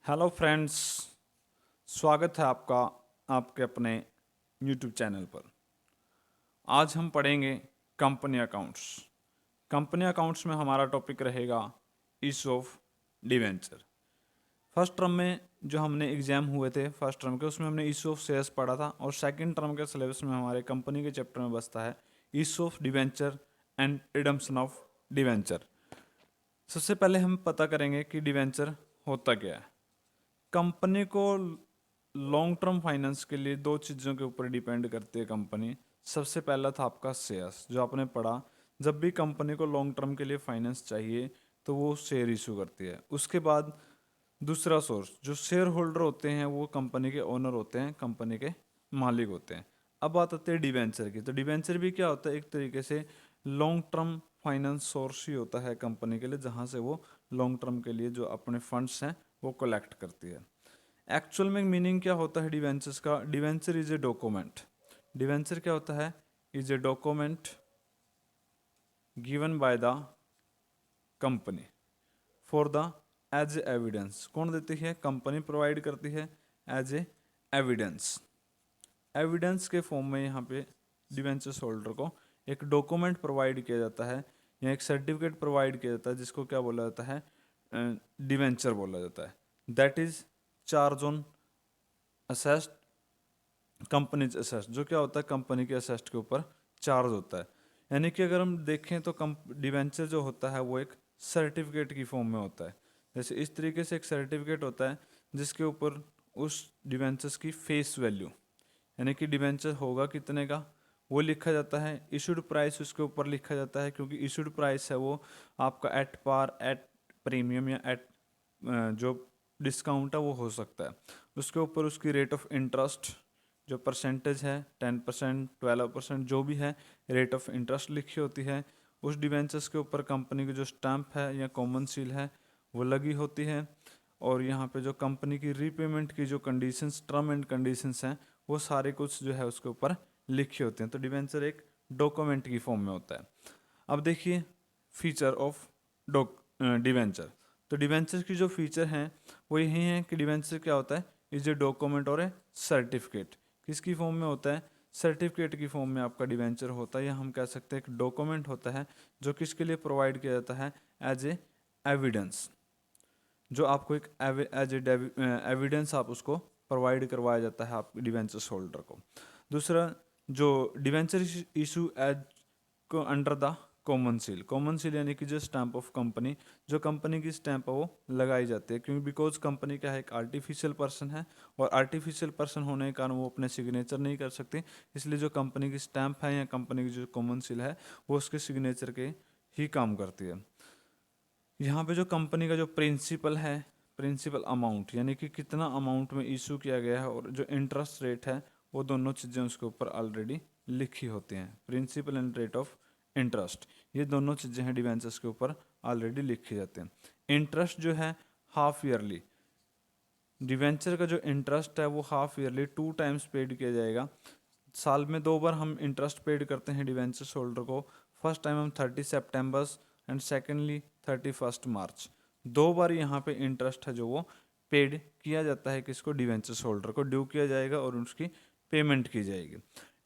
Hello friends, स्वागत है आपका आपके अपने यूट्यूब चैनल पर। आज हम पढ़ेंगे कंपनी अकाउंट्स। कंपनी अकाउंट्स में हमारा टॉपिक रहेगा issue of debenture. First term में जो हमने एग्जाम हुए थे फर्स्ट टर्म के, उसमें हमने इशू ऑफ शेयर्स पढ़ा था, और सेकंड टर्म के सिलेबस में हमारे कंपनी के चैप्टर में बसता है issue of debenture and redemption of debenture. सबसे पहले हम पता करेंगे कि डिवेंचर होता क्या है। कंपनी को लॉन्ग टर्म फाइनेंस के लिए दो चीज़ों के ऊपर डिपेंड करती है कंपनी। सबसे पहला था आपका शेयर्स, जो आपने पढ़ा। जब भी कंपनी को लॉन्ग टर्म के लिए फाइनेंस चाहिए तो वो शेयर इशू करती है। उसके बाद दूसरा सोर्स, जो शेयर होल्डर होते हैं वो कंपनी के ओनर होते हैं, कंपनी के मालिक होते हैं। अब बात आती है डिवेंचर की। तो डिवेंचर भी क्या होता है, एक तरीके से लॉन्ग टर्म फाइनेंस सोर्स ही होता है कंपनी के लिए, जहाँ से वो लॉन्ग टर्म के लिए जो अपने फंड्स हैं वो कलेक्ट करती है। एक्चुअल में मीनिंग क्या होता है डिवेंचर्स का? Debenture is a document. Debenture क्या होता है? Is a document given by the company for the as a evidence. कौन देती है? कंपनी प्रोवाइड करती है एज ए एविडेंस। एविडेंस के फॉर्म में यहाँ पे डिवेंचर्स होल्डर को एक डॉक्यूमेंट प्रोवाइड किया जाता है या एक सर्टिफिकेट प्रोवाइड किया जाता है, जिसको क्या बोला जाता है? डिवेंचर बोला जाता है। That is charge on asset companies asset. जो क्या होता है, कंपनी के असेस्ट के ऊपर चार्ज होता है। यानी कि अगर हम देखें तो डिवेंचर जो होता है वो एक सर्टिफिकेट की फॉर्म में होता है। जैसे इस तरीके से एक सर्टिफिकेट होता है जिसके ऊपर उस डिवेंचर्स की फेस वैल्यू, यानी कि डिवेंचर होगा कितने का, वो लिखा जाता है। इशूड प्राइस उसके ऊपर लिखा जाता है, क्योंकि इशूड प्राइस है वो आपका एट पार, एट प्रीमियम या एट जो डिस्काउंट है वो हो सकता है। उसके ऊपर उसकी रेट ऑफ इंटरेस्ट जो परसेंटेज है, 10%, 12%, जो भी है, रेट ऑफ इंटरेस्ट लिखी होती है। उस डिवेंचर्स के ऊपर कंपनी की जो स्टैंप है या कॉमन सील है वो लगी होती है। और यहाँ पे जो कंपनी की रीपेमेंट की जो कंडीशंस, टर्म एंड कंडीशंस हैं, वो सारे कुछ जो है उसके ऊपर लिखे होते हैं। तो डिवेंचर एक डॉक्यूमेंट की फॉर्म में होता है। अब देखिए फीचर ऑफ डिवेंचर। तो डिवेंचर की जो फीचर हैं वो यही हैं कि डिवेंचर क्या होता है? इज ए डॉक्यूमेंट और ए सर्टिफिकेट। किसकी फॉर्म में होता है? सर्टिफिकेट की फॉर्म में आपका डिवेंचर होता है, या हम कह सकते हैं एक डॉक्यूमेंट होता है जो किसके लिए प्रोवाइड किया जाता है? As a evidence. जो आपको एक एज ए एविडेंस आप उसको प्रोवाइड करवाया जाता है आप डिवेंचर्स होल्डर को। दूसरा, जो डिवेंचर इशू एज को under the common seal. Common seal यानी कि जो स्टैंप ऑफ कंपनी, जो कंपनी की स्टैंप है वो लगाई जाती है, क्योंकि बिकॉज कंपनी क्या है, एक आर्टिफिशियल पर्सन है, और आर्टिफिशियल पर्सन होने के कारण वो अपने सिग्नेचर नहीं कर सकती। इसलिए जो कंपनी की स्टैंप है या कंपनी की जो कॉमन सील है वो उसके सिग्नेचर के ही काम करती है। यहाँ पे जो कंपनी का जो प्रिंसिपल है, प्रिंसिपल अमाउंट यानी कि कितना अमाउंट में इशू किया गया है, और जो इंटरेस्ट रेट है, वो दोनों चीज़ें उसके ऊपर ऑलरेडी लिखी होती हैं। Principal and rate of interest, ये दोनों चीज़ें हैं डिवेंचर्स के ऊपर ऑलरेडी लिखी जाती हैं। इंटरेस्ट जो है हाफ ईयरली, डिवेंचर का जो इंटरेस्ट है वो हाफ ईयरली 2 टाइम्स पेड किया जाएगा। साल में 2 बार हम इंटरेस्ट पेड करते हैं डिवेंचर्स होल्डर को। फर्स्ट टाइम हम 30 सितंबर एंड सेकेंडली 31 मार्च। 2 बार यहाँ पे इंटरेस्ट है जो वो पेड किया जाता है, किसको? डिवेंचर्स होल्डर को ड्यू किया जाएगा और उसकी पेमेंट की जाएगी।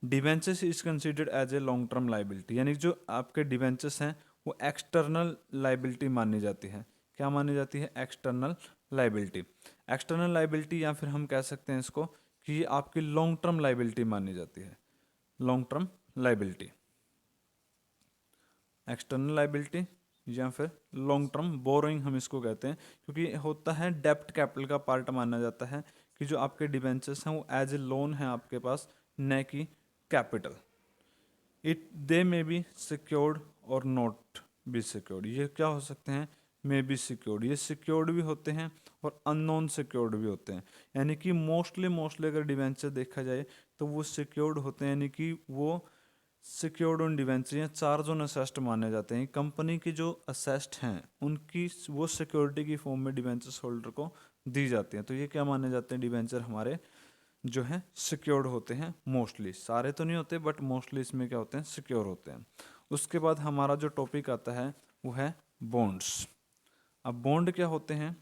Debentures is considered as a long term liability, यानी जो आपके डिवेंचर्स हैं वो एक्सटर्नल लाइबिलिटी मानी जाती है। क्या मानी जाती है? External liability. एक्सटर्नल लाइबिलिटी, या फिर हम कह सकते हैं इसको कि ये आपकी लॉन्ग टर्म लाइबिलिटी मानी जाती है। Long term liability, external liability, या फिर लॉन्ग टर्म बोरोइंग हम इसको कहते हैं, क्योंकि होता है डेप्ट कैपिटल का पार्ट माना जाता है कि जो आपके डिबेंचर्स हैं वो एज ए लोन है आपके पास, न कि capital. It they may be secured और नॉट बी सिक्योर्ड। ये क्या हो सकते हैं? मे बी सिक्योर्ड, ये सिक्योर्ड भी होते हैं और अननोन सिक्योर्ड भी होते हैं। यानी कि मोस्टली अगर डिवेंचर देखा जाए तो वो सिक्योर्ड होते हैं, यानी कि वो सिक्योर्ड ऑन डिवेंचर या चार्ज ऑन असेस्ट माने जाते हैं। कंपनी की जो असेस्ट हैं उनकी वो सिक्योरिटी की फॉर्म में डिवेंचर्स होल्डर को दी जाती हैं। तो ये क्या माने जाते हैं? डिवेंचर हमारे जो है सिक्योर्ड होते हैं। मोस्टली, सारे तो नहीं होते बट मोस्टली इसमें क्या होते हैं? सिक्योर होते हैं। उसके बाद हमारा जो टॉपिक आता है वो है बॉन्ड्स। अब बॉन्ड क्या होते हैं?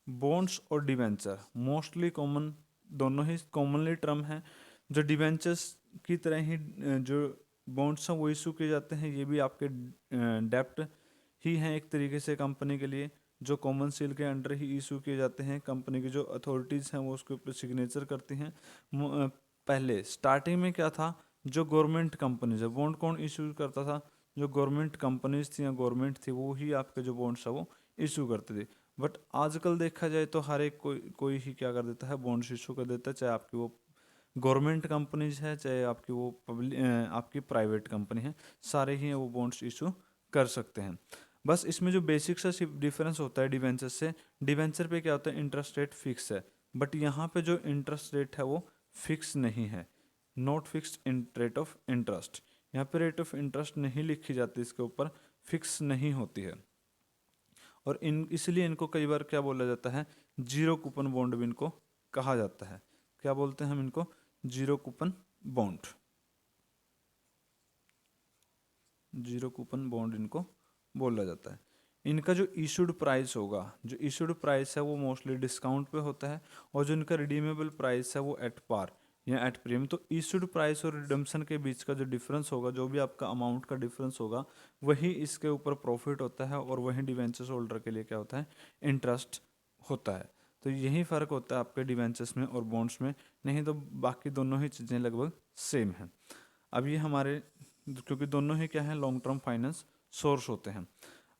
बॉन्ड्स और डिवेंचर मोस्टली कॉमन, दोनों ही कॉमनली टर्म है। जो डिवेंचर्स की तरह ही जो बॉन्ड्स हैं वो इशू किए जाते हैं, ये भी आपके डेप्ट ही हैं एक तरीके से कंपनी के लिए, जो कॉमन सील के अंडर ही इशू किए जाते हैं। कंपनी की जो अथॉरिटीज़ हैं वो उसके ऊपर सिग्नेचर करती हैं। पहले स्टार्टिंग में क्या था, जो गवर्नमेंट कंपनीज है, बॉन्ड कौन इशू करता था, जो गवर्नमेंट कंपनीज थी या गवर्नमेंट थी वो ही आपके जो बॉन्ड्स है वो इशू करते थे। बट आजकल देखा जाए तो हर एक कोई ही क्या कर देता है, बॉन्ड्स इशू कर देता है, चाहे आपकी वो गवर्नमेंट कंपनीज है चाहे आपकी वो आपकी प्राइवेट कंपनी है, सारे ही वो बॉन्ड्स इशू कर सकते हैं। बस इसमें जो बेसिक सा डिफरेंस होता है डिवेंचर से, डिवेंचर पे क्या होता है, इंटरेस्ट रेट फिक्स है, बट यहाँ पे जो इंटरेस्ट रेट है वो फिक्स नहीं है, not fixed in rate of interest. यहाँ पे रेट ऑफ इंटरेस्ट नहीं लिखी जाती, इसके ऊपर फिक्स नहीं होती है। और इसलिए इनको कई बार क्या बोला जाता है, जीरो कूपन बॉन्ड भी इनको कहा जाता है। क्या बोलते हैं हम इनको, zero coupon bond, zero coupon bond इनको बोला जाता है। इनका जो इशूड प्राइस होगा, जो इशूड प्राइस है वो मोस्टली डिस्काउंट पे होता है, और जो इनका रिडीमेबल प्राइस है वो एट पार या एट प्रीमियम। तो इशूड प्राइस और रिडम्पशन के बीच का जो डिफरेंस होगा, जो भी आपका अमाउंट का डिफरेंस होगा, वही इसके ऊपर प्रॉफिट होता है, और वही डिवेंचर्स होल्डर के लिए क्या होता है, इंटरेस्ट होता है। तो यही फ़र्क होता है आपके डिवेंचर्स में और बॉन्ड्स में, नहीं तो बाकी दोनों ही चीज़ें लगभग सेम हैं। अब ये हमारे, क्योंकि दोनों ही क्या है, लॉन्ग टर्म फाइनेंस सोर्स होते हैं।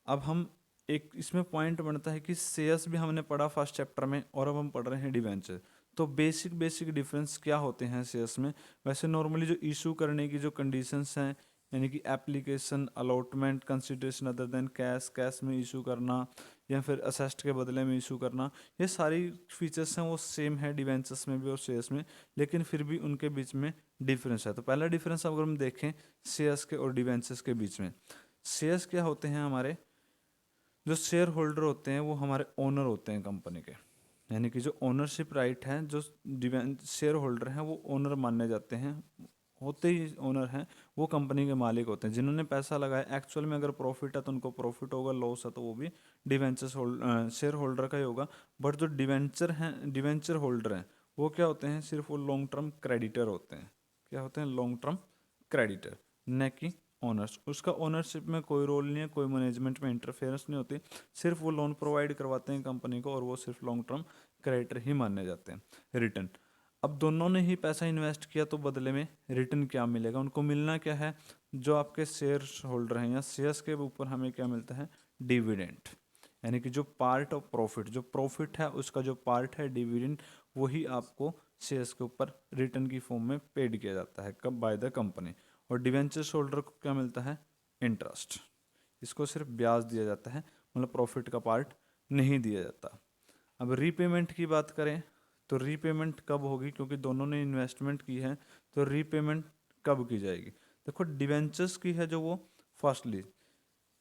अब हम एक इसमें पॉइंट बनता है कि शेयर्स भी हमने पढ़ा फर्स्ट चैप्टर में, और अब हम पढ़ रहे हैं डिवेंचर। तो बेसिक डिफरेंस क्या होते हैं शेयर्स में। वैसे नॉर्मली जो इशू करने की जो कंडीशंस हैं, यानी कि application, allotment, consideration other than cash, cash में इशू करना, या फिर असेस्ट के बदले में इशू करना, ये सारी फीचर्स हैं वो सेम है डिवेंचर्स में भी और शेयर्स में, लेकिन फिर भी उनके बीच में डिफरेंस है। तो पहला डिफरेंस अगर हम देखें शेयर्स के और डिवेंचर्स के बीच में, शेयर्स क्या होते हैं, हमारे जो शेयर होल्डर होते हैं वो हमारे ओनर होते हैं कंपनी के, यानी कि जो ओनरशिप राइट है, जो शेयर होल्डर हैं वो ओनर माने जाते हैं, होते ही ओनर हैं, वो कंपनी के मालिक होते हैं, जिन्होंने पैसा लगाया। एक्चुअल में अगर प्रॉफिट है तो उनको प्रॉफिट होगा, लॉस है तो वो भी डिवेंचर शेयर होल्डर का ही होगा। बट जो डिवेंचर होल्डर हैं वो क्या होते हैं, सिर्फ वो लॉन्ग टर्म क्रेडिटर होते हैं। क्या होते हैं, लॉन्ग टर्म क्रेडिटर, न कि ओनर्स। उसका ओनरशिप में कोई रोल नहीं है, कोई मैनेजमेंट में इंटरफेरेंस नहीं होती, सिर्फ वो लोन प्रोवाइड करवाते हैं कंपनी को, और वो सिर्फ लॉन्ग टर्म क्रेडिटर ही माने जाते हैं। रिटर्न, अब दोनों ने ही पैसा इन्वेस्ट किया तो बदले में रिटर्न क्या मिलेगा, उनको मिलना क्या है, जो आपके शेयर होल्डर हैं या शेयर्स के ऊपर हमें क्या मिलता है, डिविडेंड, यानी कि जो पार्ट ऑफ प्रॉफिट, जो प्रॉफिट है उसका जो पार्ट है डिविडेंड, वही आपको शेयर्स के ऊपर रिटर्न की फॉर्म में पेड किया जाता है, कब, बाय द कंपनी। और डिवेंचर्स होल्डर को क्या मिलता है, इंटरेस्ट, इसको सिर्फ ब्याज दिया जाता है, मतलब प्रॉफिट का पार्ट नहीं दिया जाता। अब रीपेमेंट की बात करें तो रीपेमेंट कब होगी, क्योंकि दोनों ने इन्वेस्टमेंट की है, तो रीपेमेंट कब की जाएगी। देखो डिवेंचर्स की है जो वो फर्स्टली,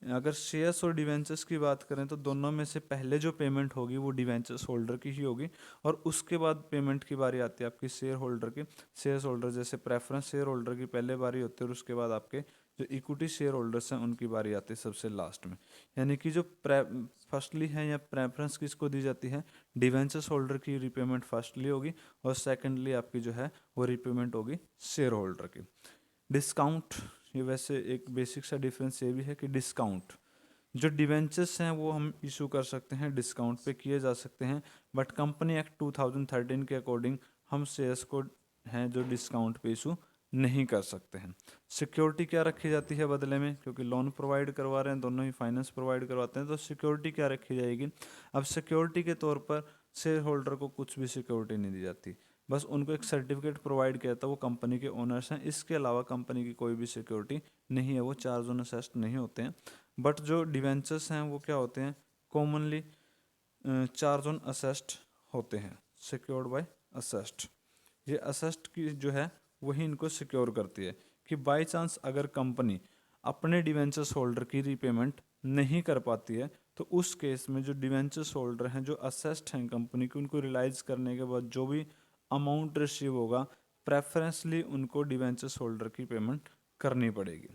अगर शेयर्स और डिवेंचर्स की बात करें तो दोनों में से पहले जो पेमेंट होगी वो डिवेंचर्स होल्डर की ही होगी, और उसके बाद पेमेंट की बारी आती है आपकी शेयर होल्डर की। शेयर होल्डर जैसे प्रेफरेंस शेयर होल्डर की पहले बारी होती है, और उसके बाद आपके जो इक्विटी शेयर होल्डर्स हैं उनकी बारी आती है सबसे लास्ट में। यानी कि जो फर्स्टली है या प्रेफरेंस किसको दी जाती है, डिवेंचर्स होल्डर की रीपेमेंट फर्स्टली होगी, और सेकेंडली आपकी जो है वो रीपेमेंट होगी शेयर होल्डर की। डिस्काउंट, ये वैसे एक बेसिक सा डिफरेंस ये भी है कि डिस्काउंट, जो डिवेंचर्स हैं वो हम इशू कर सकते हैं, डिस्काउंट पे किए जा सकते हैं, बट कंपनी एक्ट 2013 के अकॉर्डिंग हम शेयर्स को हैं जो डिस्काउंट पे इशू नहीं कर सकते हैं। सिक्योरिटी क्या रखी जाती है बदले में, क्योंकि लोन प्रोवाइड करवा रहे हैं, दोनों ही फाइनेंस प्रोवाइड करवाते हैं, तो सिक्योरिटी क्या रखी जाएगी। अब सिक्योरिटी के तौर पर शेयर होल्डर को कुछ भी सिक्योरिटी नहीं दी जाती, बस उनको एक सर्टिफिकेट प्रोवाइड किया था, वो कंपनी के ओनर्स हैं, इसके अलावा कंपनी की कोई भी सिक्योरिटी नहीं है, वो चार्ज ऑन असेस्ट नहीं होते हैं। बट जो डिवेंचर्स हैं वो क्या होते हैं, कॉमनली चार्ज ऑन असेस्ट होते हैं, सिक्योर्ड बाय असेस्ट। ये असेस्ट की जो है वही इनको सिक्योर करती है, कि बाय चांस अगर कंपनी अपने डिवेंचर्स होल्डर की रीपेमेंट नहीं कर पाती है, तो उस केस में जो डिवेंचर्स होल्डर हैं, जो असेस्ट हैं कंपनी की, उनको रिलाइज करने के बाद जो भी अमाउंट रिसीव होगा, प्रेफरेंसली उनको डिवेंचर्स होल्डर की पेमेंट करनी पड़ेगी।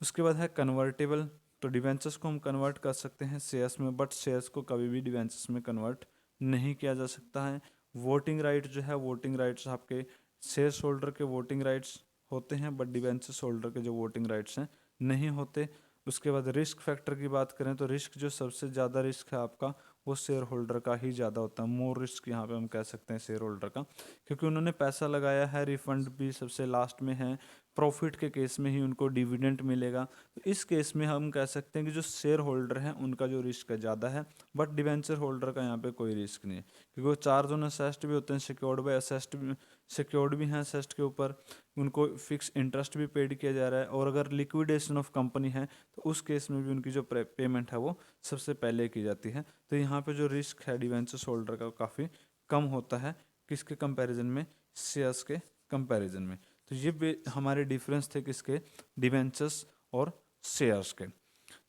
उसके बाद है कन्वर्टेबल, तो डिवेंचर्स को हम कन्वर्ट कर सकते हैं शेयर्स में, बट शेयर्स को कभी भी डिवेंचर्स में कन्वर्ट नहीं किया जा सकता है। वोटिंग राइट जो है, वोटिंग राइट्स आपके शेयर होल्डर के वोटिंग राइट्स होते हैं, बट डिवेंचर्स होल्डर के जो वोटिंग राइट्स हैं नहीं होते। उसके बाद रिस्क फैक्टर की बात करें तो रिस्क जो सबसे ज़्यादा रिस्क है आपका वो शेयर होल्डर का ही ज़्यादा होता है। मोर रिस्क यहाँ पे हम कह सकते हैं शेयर होल्डर का, क्योंकि उन्होंने पैसा लगाया है, रिफंड भी सबसे लास्ट में है, प्रॉफिट के केस में ही उनको डिविडेंड मिलेगा। तो इस केस में हम कह सकते हैं कि जो शेयर होल्डर हैं उनका जो रिस्क है ज़्यादा है, बट डिवेंचर होल्डर का यहाँ पे कोई रिस्क नहीं है, क्योंकि वो चार्ज ऑन असेस्ट भी होते हैं, सिक्योर्ड बाय असेस्ट भी, सिक्योर्ड भी हैं असेस्ट के ऊपर, उनको फिक्स इंटरेस्ट भी पेड किया जा रहा है। और अगर लिक्विडेशन ऑफ कंपनी है तो उस केस में भी उनकी जो पेमेंट है वो सबसे पहले की जाती है। तो यहाँ पे जो रिस्क है डिवेंचर्स होल्डर का काफ़ी कम होता है, किसके कंपैरिजन में, शेयर्स के कंपैरिजन में। तो ये हमारे डिफरेंस थे किसके, डिवेंचर्स और शेयर्स के।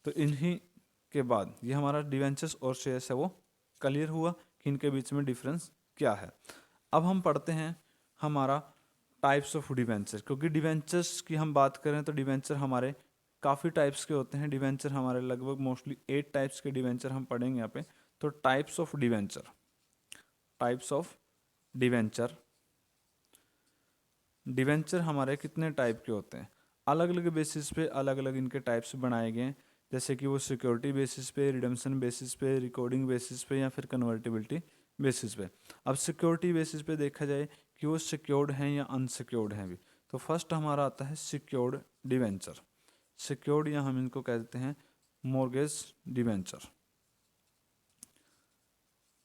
तो इन्हीं के बाद ये हमारा डिवेंचर्स और शेयर्स है वो क्लियर हुआ कि इनके बीच में डिफरेंस क्या है। अब हम पढ़ते हैं हमारा टाइप्स ऑफ डिवेंचर, क्योंकि डिवेंचर्स की हम बात करें तो डिवेंचर हमारे काफ़ी टाइप्स के होते हैं। डिवेंचर हमारे लगभग मोस्टली 8 टाइप्स के डिवेंचर हम पढ़ेंगे यहाँ पे। तो types of debenture, types of debenture, debenture हमारे कितने टाइप के होते हैं, अलग अलग बेसिस पे अलग अलग इनके टाइप्स बनाए गए हैं। जैसे कि वो सिक्योरिटी बेसिस पे, रिडम्पशन बेसिस पे, रिकॉर्डिंग बेसिस पे या फिर कन्वर्टिबिलिटी बेसिस पे। अब सिक्योरिटी बेसिस पे देखा जाए कि वो सिक्योर्ड हैं या अनसिक्योर्ड हैं भी। तो फर्स्ट हमारा आता है सिक्योर्ड डिवेंचर। सिक्योर्ड या हम इनको कह देते हैं मॉर्गेज डिवेंचर,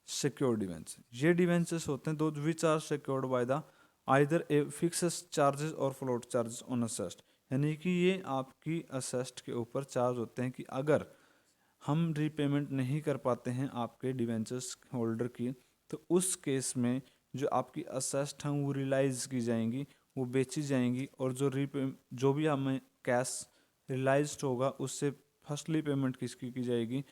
सिक्योर्ड डिवेंचर। ये डिवेंचर्स होते हैं दो which are secured by the either a fix charges और फ्लोट चार्जेस ऑन असेस्ट, यानी कि ये आपकी असेस्ट के ऊपर चार्ज होते हैं कि अगर हम रीपेमेंट नहीं कर पाते हैं आपके डिवेंचर्स होल्डर की, तो उस केस में जो आपकी असेस्ट हैं वो रिलाइज की जाएंगी, वो बेची जाएंगी, और जो भी हमें कैश रिलाइज होगा उससे फर्स्टली पेमेंट किसकी की जाएगी,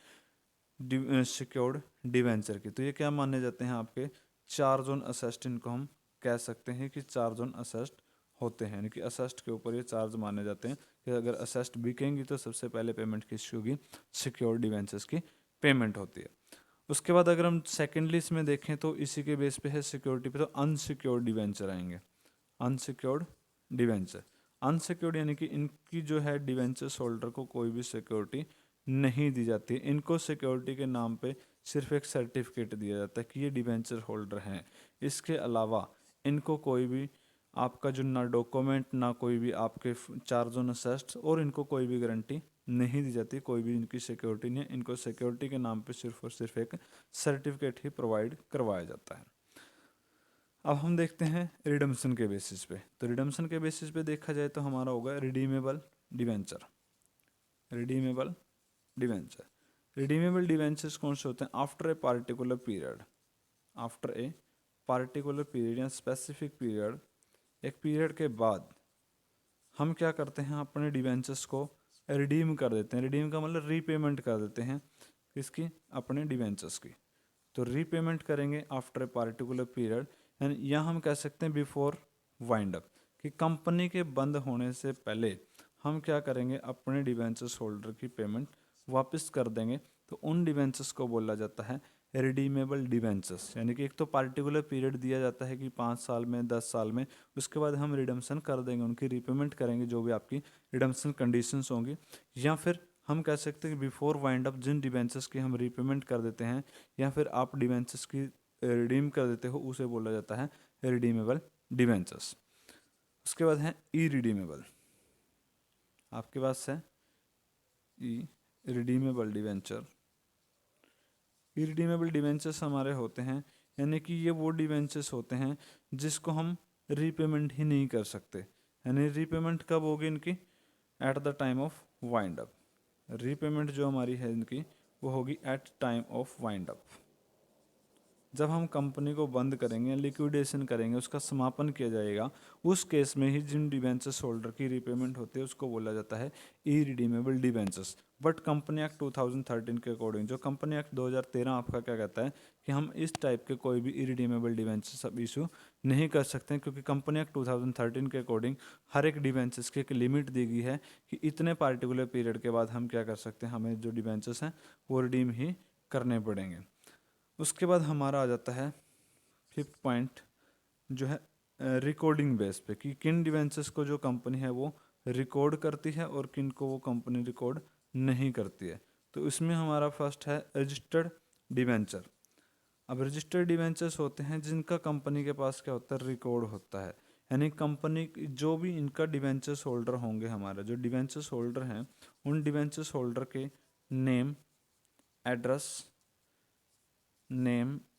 सिक्योर्ड डिवेंचर की। तो ये क्या माने जाते हैं आपके चार्ज ऑन असेस्ट, इनको हम कह सकते हैं कि चार्ज ऑन असेस्ट होते हैं, यानी कि असेस्ट के ऊपर ये चार्ज माने जाते हैं कि अगर असेस्ट बिकेंगी तो सबसे पहले पेमेंट किसकी होगी, सिक्योर्ड डिवेंचर्स की पेमेंट होती है। उसके बाद अगर हम सेकेंडली इसमें देखें तो इसी के बेस पे है सिक्योरिटी पे, तो अनसिक्योर्ड डिवेंचर आएंगे। अनसिक्योर्ड डिवेंचर, अनसिक्योर्ड यानी कि इनकी जो है डिवेंचर्स होल्डर को कोई भी सिक्योरिटी नहीं दी जाती। इनको सिक्योरिटी के नाम पे सिर्फ एक सर्टिफिकेट दिया जाता है कि ये डिवेंचर होल्डर हैं। इसके अलावा इनको कोई भी आपका जो ना डॉक्यूमेंट ना कोई भी आपके चार्ज ऑन असेस्ट, और इनको कोई भी गारंटी नहीं दी जाती, कोई भी इनकी सिक्योरिटी नहीं है। इनको सिक्योरिटी के नाम पे सिर्फ और सिर्फ एक सर्टिफिकेट ही प्रोवाइड करवाया जाता है। अब हम देखते हैं रिडम्पशन के बेसिस पे। तो रिडम्पशन के बेसिस पे देखा जाए तो हमारा होगा redeemable debenture. Redeemable debenture, redeemable debentures कौन से होते हैं, after a particular period, after a particular period या स्पेसिफिक पीरियड, एक पीरियड के बाद हम क्या करते हैं, अपने डिवेंचर्स को रिडीम कर देते हैं। रिडीम का मतलब रीपेमेंट कर देते हैं, किसकी, अपने डिवेंचर्स की। तो रीपेमेंट करेंगे after a particular period, and यहाँ हम कह सकते हैं बिफोर वाइंड अप, कि कंपनी के बंद होने से पहले हम क्या करेंगे, अपने डिवेंचर्स होल्डर की पेमेंट वापस कर देंगे। तो उन डिवेंचर्स को बोला जाता है रिडीमेबल डिवेंचर्स, यानी कि एक तो पार्टिकुलर पीरियड दिया जाता है कि 5 साल में, 10 साल में, उसके बाद हम रिडम्पशन कर देंगे, उनकी रीपेमेंट करेंगे जो भी आपकी रिडम्पशन कंडीशंस होंगी। या फिर हम कह सकते हैं कि बिफोर वाइंड अप जिन डिवेंचर्स की हम रीपेमेंट कर देते हैं या फिर आप डिवेंचर्स की रिडीम कर देते हो, उसे बोला जाता है रिडीमेबल डिवेंचर्स। उसके बाद है ई रिडीमेबल, आपके पास है ई रिडीमेबल डिवेंचर। इरिडीमेबल डिवेंचर्स हमारे होते हैं, यानी कि ये वो डिवेंचर्स होते हैं जिसको हम रीपेमेंट ही नहीं कर सकते। यानी रीपेमेंट कब होगी इनकी, at the time of wind up. Repayment जो हमारी है इनकी वो होगी at time of wind up. जब हम कंपनी को बंद करेंगे, लिक्विडेशन करेंगे, उसका समापन किया जाएगा, उस केस में ही जिन डिवेंचर्स होल्डर की रीपेमेंट होती है उसको बोला जाता है ई redeemable debentures. But company act 2013 के अकॉर्डिंग, जो कंपनी एक्ट 2013 आपका क्या कहता है कि हम इस टाइप के कोई भी इरिडीमेबल डिवेंचर्स अब इशू नहीं कर सकते हैं, क्योंकि कंपनी एक्ट 2013 के अकॉर्डिंग हर एक डिवेंचर्स की एक लिमिट दी गई है कि इतने पार्टिकुलर पीरियड के बाद हम क्या कर सकते हैं, हमें जो डिवेंचर्स हैं वो रिडीम ही करने पड़ेंगे। उसके बाद हमारा आ जाता है 5th पॉइंट जो है रिकॉर्डिंग बेस पे, कि किन डिवेंचर्स को जो कंपनी है वो रिकॉर्ड करती है और किन को वो कंपनी रिकॉर्ड नहीं करती है। तो इसमें हमारा फर्स्ट है रजिस्टर्ड डिवेंचर। अब रजिस्टर्ड डिवेंचर्स होते हैं जिनका कंपनी के पास क्या होता है, रिकॉर्ड होता है। यानी कंपनी जो भी इनका डिवेंचर्स होल्डर होंगे, हमारा जो डिवेंचर्स होल्डर हैं, उन डिवेंचर्स होल्डर के name,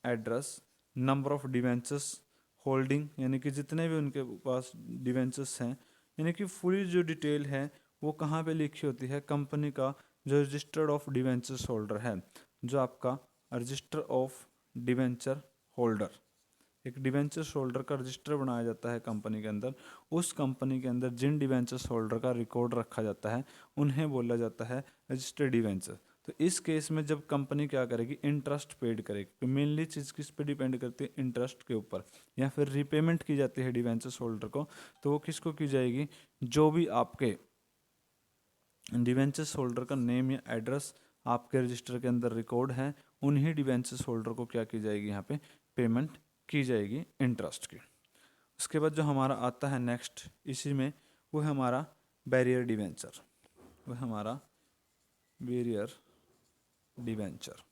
address, number of debentures holding, यानी कि जितने भी उनके पास डिवेंचर्स हैं, यानी कि पूरी जो डिटेल है वो कहाँ पे लिखी होती है, कंपनी का जो रजिस्टर्ड ऑफ डिवेंचर्स होल्डर है, जो आपका रजिस्टर ऑफ डिवेंचर होल्डर, एक डिवेंचर्स होल्डर का रजिस्टर बनाया जाता है कंपनी के अंदर। उस कंपनी के अंदर जिन डिवेंचर्स होल्डर का रिकॉर्ड रखा जाता है उन्हें बोला जाता है रजिस्टर्ड डिवेंचर। तो इस केस में जब कंपनी क्या करेगी, इंटरेस्ट पेड करेगी, तो मेनली चीज़ किस पे डिपेंड करती है, इंटरेस्ट के ऊपर, या फिर रीपेमेंट की जाती है डिवेंचर्स होल्डर को, तो वो किसको की जाएगी, जो भी आपके डिवेंचर्स होल्डर का नेम या एड्रेस आपके रजिस्टर के अंदर रिकॉर्ड है, उन्हीं डिवेंचर्स होल्डर को क्या की जाएगी, यहाँ पे पेमेंट की जाएगी इंटरेस्ट की। उसके बाद जो हमारा आता है नेक्स्ट इसी में, वो है हमारा बैरियर डिवेंचर। वो है हमारा बैरियर डिवेंचर,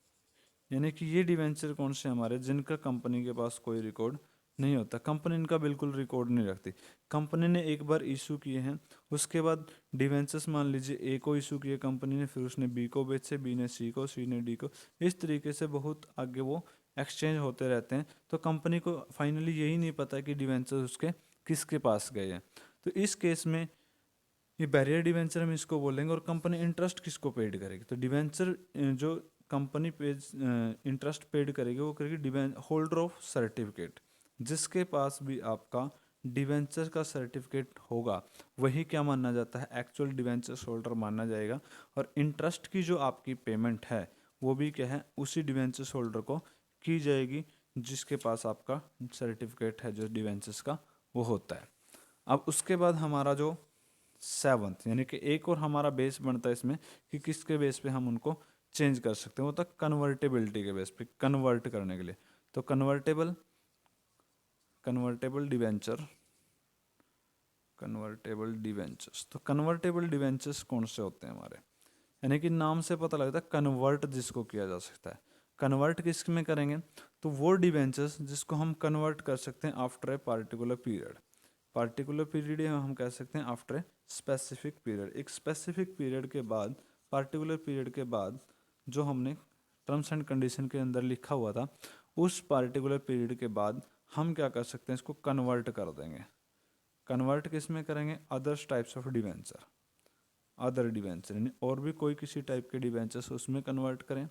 यानी कि ये डिवेंचर कौन से हमारे, जिनका कंपनी के पास कोई रिकॉर्ड नहीं होता, कंपनी इनका बिल्कुल रिकॉर्ड नहीं रखती। कंपनी ने एक बार इशू किए हैं, उसके बाद डिवेंचर्स मान लीजिए ए को इशू किए कंपनी ने, फिर उसने बी को बेचे, बी ने सी को, सी ने डी को, इस तरीके से बहुत आगे वो एक्सचेंज होते रहते हैं। तो कंपनी को फाइनली यही नहीं पता कि डिवेंचर्स उसके किसके पास गए हैं। तो इस केस में ये बैरियर डिवेंचर हम इसको बोलेंगे, और कंपनी इंटरेस्ट किसको पेड करेगी, तो डिवेंचर जो कंपनी पेज इंटरेस्ट पेड करेगी वो करेगी होल्डर ऑफ सर्टिफिकेट, जिसके पास भी आपका डिवेंचर का सर्टिफिकेट होगा वही क्या माना जाता है, एक्चुअल डिवेंचर होल्डर माना जाएगा। और इंटरेस्ट की जो आपकी पेमेंट है वो भी क्या है, उसी डिवेंचर होल्डर को की जाएगी जिसके पास आपका सर्टिफिकेट है जो डिवेंचर्स का वो होता है। अब उसके बाद हमारा जो 7th, यानी कि एक और हमारा बेस बनता है इसमें कि किसके बेस पे हम उनको चेंज कर सकते हैं, वो तक कन्वर्टेबिलिटी के बेस पे, कन्वर्ट करने के लिए। तो कन्वर्टेबल डिवेंचर्स, तो कन्वर्टेबल डिवेंचर्स कौन से होते हैं हमारे, यानी कि नाम से पता लगता है कन्वर्ट जिसको किया जा सकता है। कन्वर्ट किस में करेंगे, तो वो डिवेंचर्स जिसको हम कन्वर्ट कर सकते हैं after a particular period. Particular period हम कह सकते हैं आफ्टर ए स्पेसिफिक पीरियड, एक स्पेसिफिक पीरियड के बाद, पार्टिकुलर पीरियड के बाद जो हमने टर्म्स एंड कंडीशन के अंदर लिखा हुआ था, उस पार्टिकुलर पीरियड के बाद हम क्या कर सकते हैं, इसको कन्वर्ट कर देंगे। कन्वर्ट किस में करेंगे, others types of debenture, other debenture यानी और भी कोई किसी टाइप के डिवेंचर्स उसमें कन्वर्ट करें,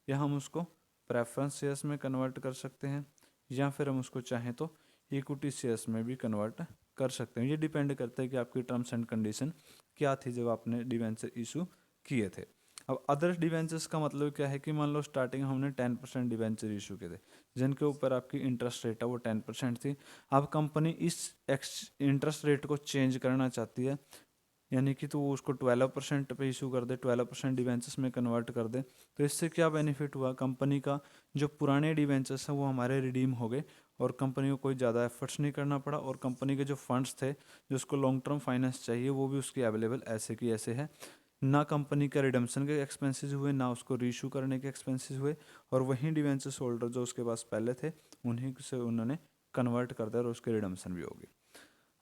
या हम उसको प्रेफरेंस शेयर्स में कन्वर्ट कर सकते हैं, या फिर हम उसको चाहें तो इक्विटी शेयर्स में भी कन्वर्ट कर सकते हैं। ये डिपेंड करता है कि आपकी टर्म्स एंड कंडीशन क्या थी जब आपने डिवेंचर इशू किए थे। अब अदर डिवेंचर्स का मतलब क्या है कि मान लो स्टार्टिंग हमने 10% डिवेंचर इशू किए थे, जिनके ऊपर आपकी इंटरेस्ट रेट है वो 10% थी। अब कंपनी इस इंटरेस्ट रेट को चेंज करना चाहती है, यानी कि तो वो उसको 12% पे इशू कर दे, 12% डिवेंचर्स में कन्वर्ट कर दे। तो इससे क्या बेनिफिट हुआ, कंपनी का जो पुराने डिवेंचर्स हैं वो हमारे रिडीम हो गए, और कंपनी को कोई ज़्यादा एफर्ट्स नहीं करना पड़ा, और कंपनी के जो फंड्स थे जो उसको लॉन्ग टर्म फाइनेंस चाहिए वो भी उसकी अवेलेबल ऐसे की ऐसे है। ना कंपनी का रिडम्सन के एक्सपेंसेस हुए, ना उसको रीशू करने के एक्सपेंसेस हुए, और वहीं डिवेंचर्स होल्डर जो उसके पास पहले थे उन्हीं से उन्होंने कन्वर्ट कर दिया और उसके रिडम्सन भी होगी।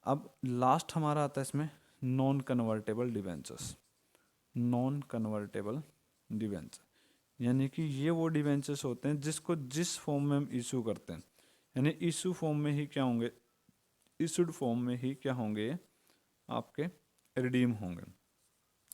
अब लास्ट हमारा आता है इसमें non convertible debentures. Non convertible debenture यानी कि ये वो डिवेंचर्स होते हैं जिसको जिस फॉर्म में हम इशू करते हैं, यानी इशू फॉर्म में ही क्या होंगे, इशूड फॉर्म में ही क्या होंगे, ये आपके रिडीम होंगे।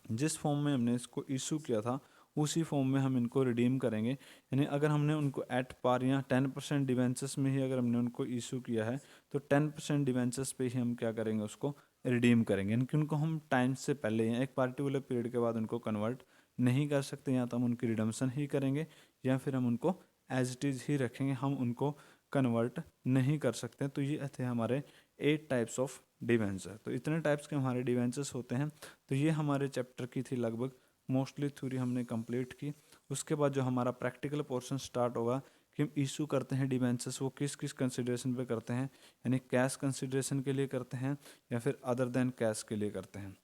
जिस फॉर्म में हमने इसको इशू किया था उसी फॉर्म में हम इनको रिडीम करेंगे। यानी अगर हमने उनको एट पार या 10% डिवेंचर्स में ही अगर हमने उनको इशू किया है तो 10% डिवेंचर्स पे ही हम क्या करेंगे, उसको रिडीम करेंगे। यानी कि उनको हम टाइम से पहले या एक पार्टिकुलर पीरियड के बाद उनको कन्वर्ट नहीं कर सकते, या तो हम उनकी रिडम्सन ही करेंगे या फिर हम उनको एज इट इज़ ही रखेंगे, हम उनको कन्वर्ट नहीं कर सकते। तो ये थे हमारे 8 टाइप्स ऑफ डिवेंचर। तो इतने टाइप्स के हमारे डिवेंचर्स होते हैं। तो ये हमारे चैप्टर की थी लगभग मोस्टली थ्योरी हमने कंप्लीट की। उसके बाद जो हमारा प्रैक्टिकल पोर्शन स्टार्ट होगा कि हम इशू करते हैं डिबेंचर्स वो किस किस कंसिडरेशन पे करते हैं, यानी कैश कंसिडरेशन के लिए करते हैं या फिर अदर देन कैश के लिए करते हैं,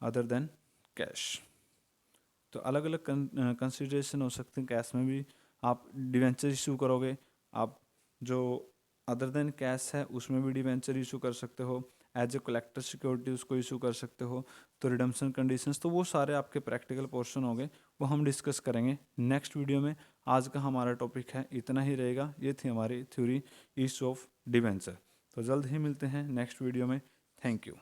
अदर देन कैश। तो अलग अलग कंसिडरेशन हो सकते हैं। कैश में भी आप डिवेंचर इशू करोगे, आप जो अदर देन कैश है उसमें भी डिवेंचर इशू कर सकते हो, एज ए कलेक्टर सिक्योरिटी उसको इशू कर सकते हो। तो रिडम्पशन कंडीशंस, तो वो सारे आपके प्रैक्टिकल पोर्शन हो गए, वो हम डिस्कस करेंगे नेक्स्ट वीडियो में। आज का हमारा टॉपिक है इतना ही रहेगा। ये थी हमारी थ्योरी इशू ऑफ डिवेंचर। तो जल्द ही मिलते हैं नेक्स्ट वीडियो में। Thank you.